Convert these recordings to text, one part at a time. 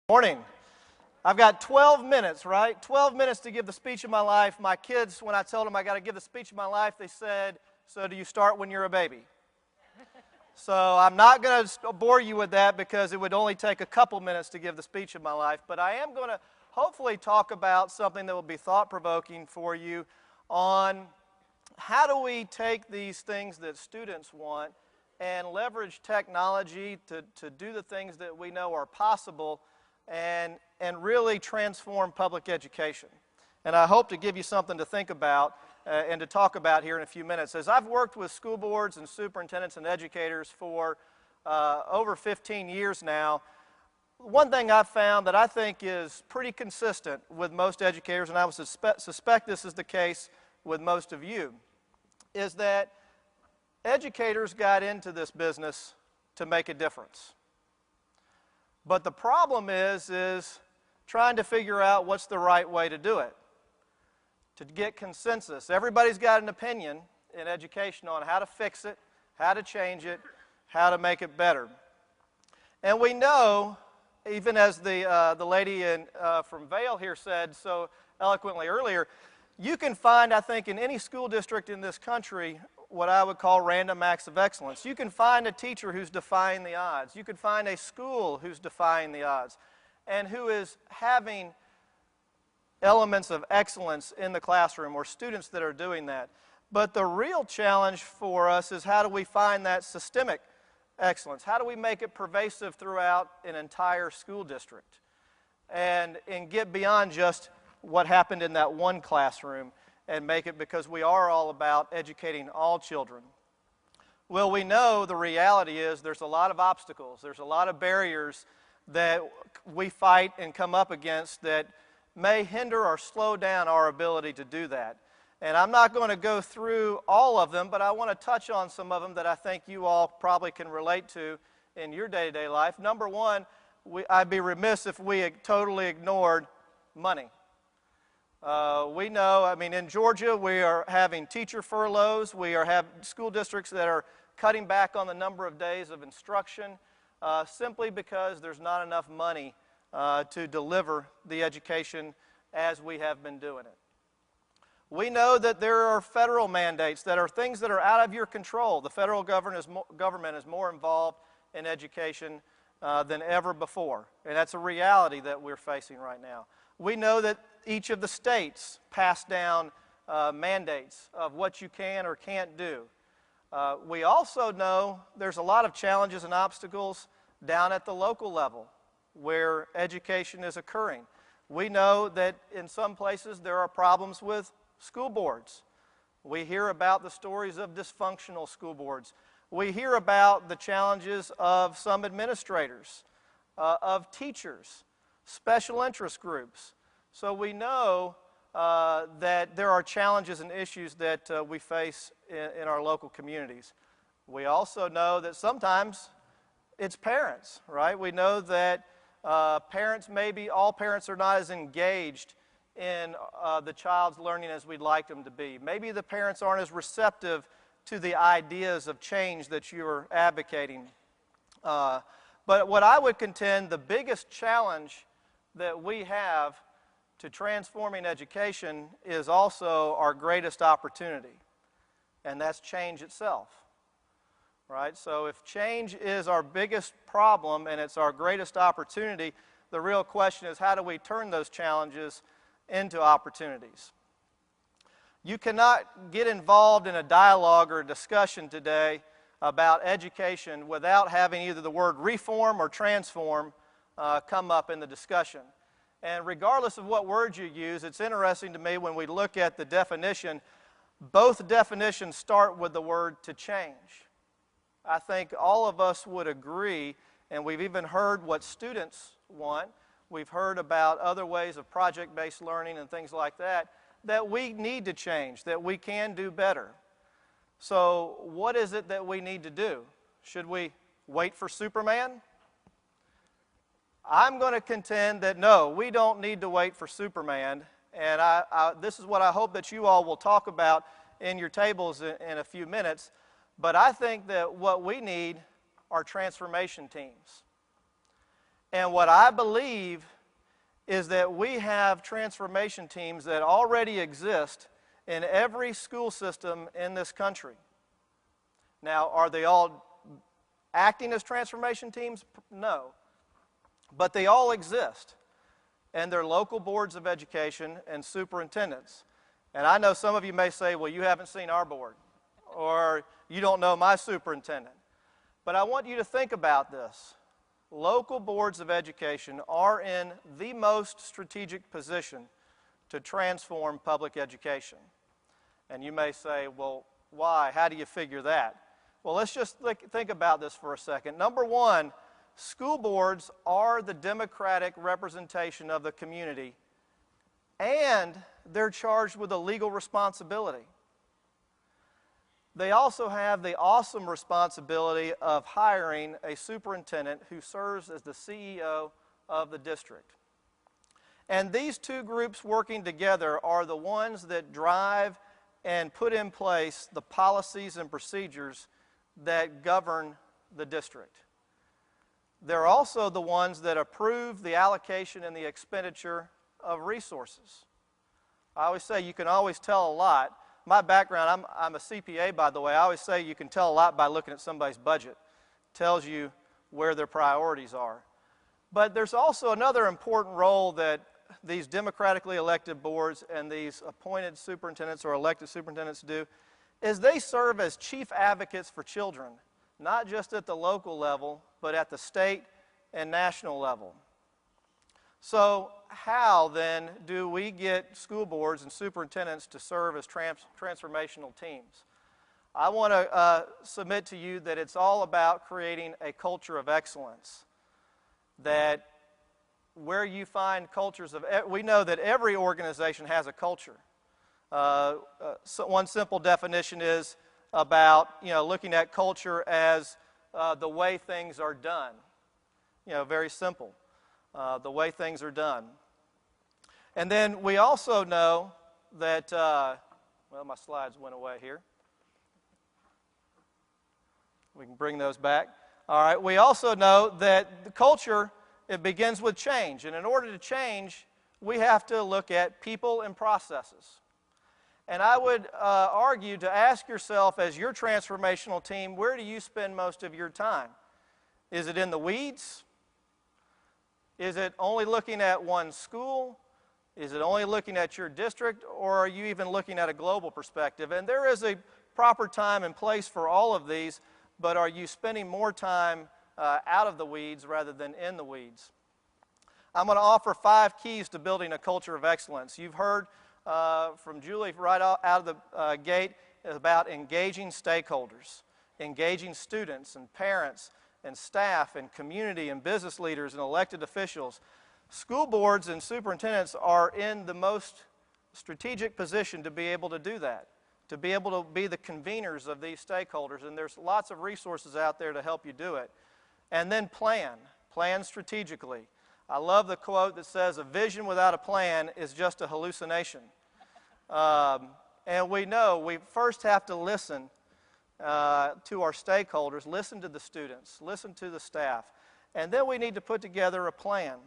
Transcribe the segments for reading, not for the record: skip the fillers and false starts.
Morning. I've got 12 minutes, right? 12 minutes to give the speech of my life. My kids, when I told them I got to give the speech of my life, they said, "So do you start when you're a baby?" So I'm not going to bore you with that because it would only take a couple minutes to give the speech of my life. But I am going to hopefully talk about something that will be thought-provoking for you on how do we take these things that students want and leverage technology to do the things that we know are possible and really transform public education. And I hope to give you something to think about and to talk about here in a few minutes. As I've worked with school boards and superintendents and educators for over 15 years now, one thing I've found that I think is pretty consistent with most educators, and I would suspect this is the case with most of you, is that educators got into this business to make a difference. But the problem is trying to figure out what's the right way to do it, to get consensus. Everybody's got an opinion in education on how to fix it, how to change it, how to make it better. And we know, even as the lady from Vail here said so eloquently earlier, you can find, I think, in any school district in this country what I would call random acts of excellence. You can find a teacher who's defying the odds. You could find a school who's defying the odds and who is having elements of excellence in the classroom or students that are doing that. But the real challenge for us is how do we find that systemic excellence? How do we make it pervasive throughout an entire school district and get beyond just what happened in that one classroom and make it, because we are all about educating all children. Well, we know the reality is there's a lot of obstacles, there's a lot of barriers that we fight and come up against that may hinder or slow down our ability to do that. And I'm not going to go through all of them, but I want to touch on some of them that I think you all probably can relate to in your day-to-day life. Number one, I'd be remiss if we totally ignored money. We know, I mean, in Georgia, we are having teacher furloughs. We are having school districts that are cutting back on the number of days of instruction simply because there's not enough money to deliver the education as we have been doing it. We know that there are federal mandates that are things that are out of your control. The federal government is more involved in education than ever before, and that's a reality that we're facing right now. We know that each of the states pass down mandates of what you can or can't do. We also know there's a lot of challenges and obstacles down at the local level where education is occurring. We know that in some places there are problems with school boards. We hear about the stories of dysfunctional school boards. We hear about the challenges of some administrators, of teachers, special interest groups. So we know that there are challenges and issues that we face in our local communities. We also know that sometimes it's parents, right? We know that parents, maybe all parents are not as engaged in the child's learning as we'd like them to be. Maybe the parents aren't as receptive to the ideas of change that you're advocating. But what I would contend the biggest challenge that we have to transforming education is also our greatest opportunity, and that's change itself, right? So if change is our biggest problem and it's our greatest opportunity, the real question is how do we turn those challenges into opportunities? You cannot get involved in a dialogue or a discussion today about education without having either the word reform or transform come up in the discussion. And regardless of what words you use, it's interesting to me when we look at the definition, both definitions start with the word to change. I think all of us would agree, and we've even heard what students want. We've heard about other ways of project-based learning and things like that, that we need to change, that we can do better. So what is it that we need to do? Should we wait for Superman? I'm going to contend that no, we don't need to wait for Superman, and this is what I hope that you all will talk about in your tables in a few minutes, but I think that what we need are transformation teams. And what I believe is that we have transformation teams that already exist in every school system in this country. Now, are they all acting as transformation teams? No. But they all exist. And they're local boards of education and superintendents. And I know some of you may say, well, you haven't seen our board, or you don't know my superintendent. But I want you to think about this. Local boards of education are in the most strategic position to transform public education. And you may say, well, why? How do you figure that? Well, let's just think about this for a second. Number one, school boards are the democratic representation of the community, and they're charged with a legal responsibility. They also have the awesome responsibility of hiring a superintendent who serves as the CEO of the district. And these two groups working together are the ones that drive and put in place the policies and procedures that govern the district. They're also the ones that approve the allocation and the expenditure of resources. I always say you can always tell a lot. My background, I'm a CPA, by the way. I always say you can tell a lot by looking at somebody's budget. It tells you where their priorities are. But there's also another important role that these democratically elected boards and these appointed superintendents or elected superintendents do, is they serve as chief advocates for children, not just at the local level, but at the state and national level. So how then do we get school boards and superintendents to serve as transformational teams? I want to submit to you that it's all about creating a culture of excellence. That where you find cultures of, we know that every organization has a culture. So one simple definition is about, looking at culture as the way things are done. Very simple. The way things are done. And then we also know that, well, my slides went away here. We can bring those back. All right, we also know that the culture, it begins with change. And in order to change, we have to look at people and processes. And I would argue to ask yourself, as your transformational team, where do you spend most of your time? Is it in the weeds? Is it only looking at one school? Is it only looking at your district? Or are you even looking at a global perspective? And there is a proper time and place for all of these, but are you spending more time out of the weeds rather than in the weeds? I'm going to offer 5 keys to building a culture of excellence. You've heard from Julie right out of the gate about engaging stakeholders, engaging students and parents and staff and community and business leaders and elected officials. School boards and superintendents are in the most strategic position to be able to do that, to be able to be the conveners of these stakeholders, and there's lots of resources out there to help you do it. And then plan strategically. I love the quote that says, a vision without a plan is just a hallucination. And we know we first have to listen to our stakeholders, listen to the students, listen to the staff, and then we need to put together a plan.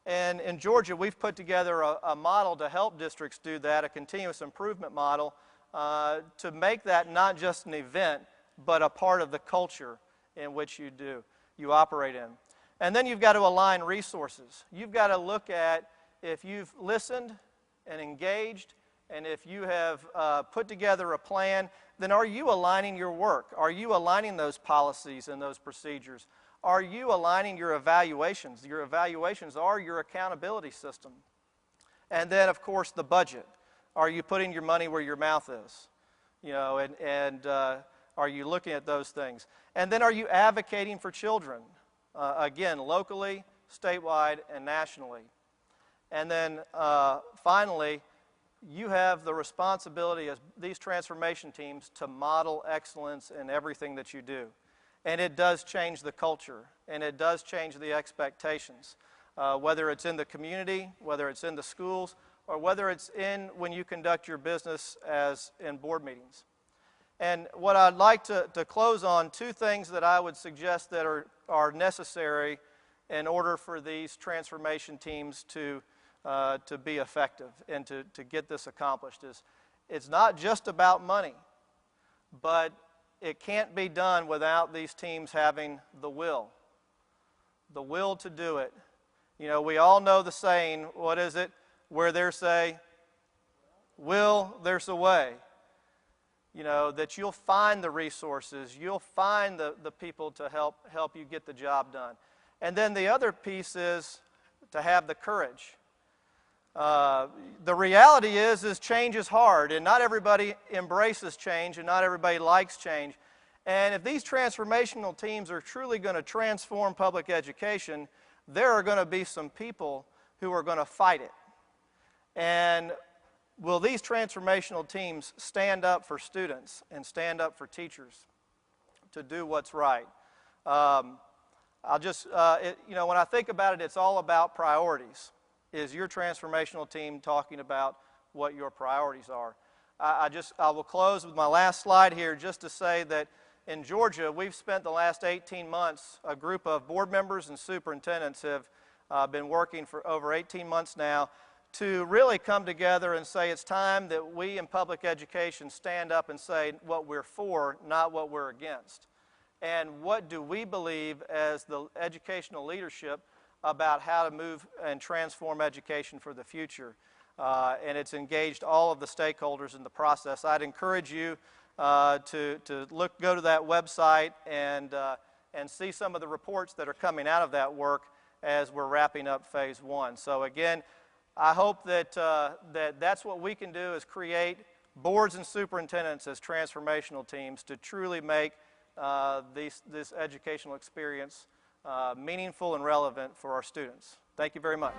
And in Georgia, we've put together a model to help districts do that, a continuous improvement model, to make that not just an event, but a part of the culture in which you operate in. And then you've got to align resources. You've got to look at if you've listened and engaged, and if you have put together a plan, then are you aligning your work? Are you aligning those policies and those procedures? Are you aligning your evaluations? Your evaluations are your accountability system. And then, of course, the budget. Are you putting your money where your mouth is? Are you looking at those things? And then are you advocating for children? Again, locally, statewide, and nationally. And then finally, you have the responsibility as these transformation teams to model excellence in everything that you do. And it does change the culture, and it does change the expectations, whether it's in the community, whether it's in the schools, or whether it's in when you conduct your business as in board meetings. And what I'd like to close on, 2 things that I would suggest that are necessary in order for these transformation teams to be effective and to get this accomplished. It's not just about money, but it can't be done without these teams having the will to do it. You know, we all know the saying, what is it? Where there's a will, there's a way. You know, that you'll find the resources, you'll find the people to help you get the job done. And then the other piece is to have the courage. The reality is change is hard, and not everybody embraces change, and not everybody likes change. And if these transformational teams are truly going to transform public education, there are going to be some people who are going to fight it. And will these transformational teams stand up for students and stand up for teachers to do what's right? I'll just, you know, when I think about it, it's all about priorities. Is your transformational team talking about what your priorities are? I will close with my last slide here just to say that in Georgia, we've spent the last 18 months, a group of board members and superintendents have been working for over 18 months now to really come together and say it's time that we in public education stand up and say what we're for, not what we're against. And what do we believe as the educational leadership about how to move and transform education for the future. And it's engaged all of the stakeholders in the process. I'd encourage you to go to that website and see some of the reports that are coming out of that work as we're wrapping up phase one. So again, I hope that that's what we can do, is create boards and superintendents as transformational teams to truly make this educational experience meaningful and relevant for our students. Thank you very much.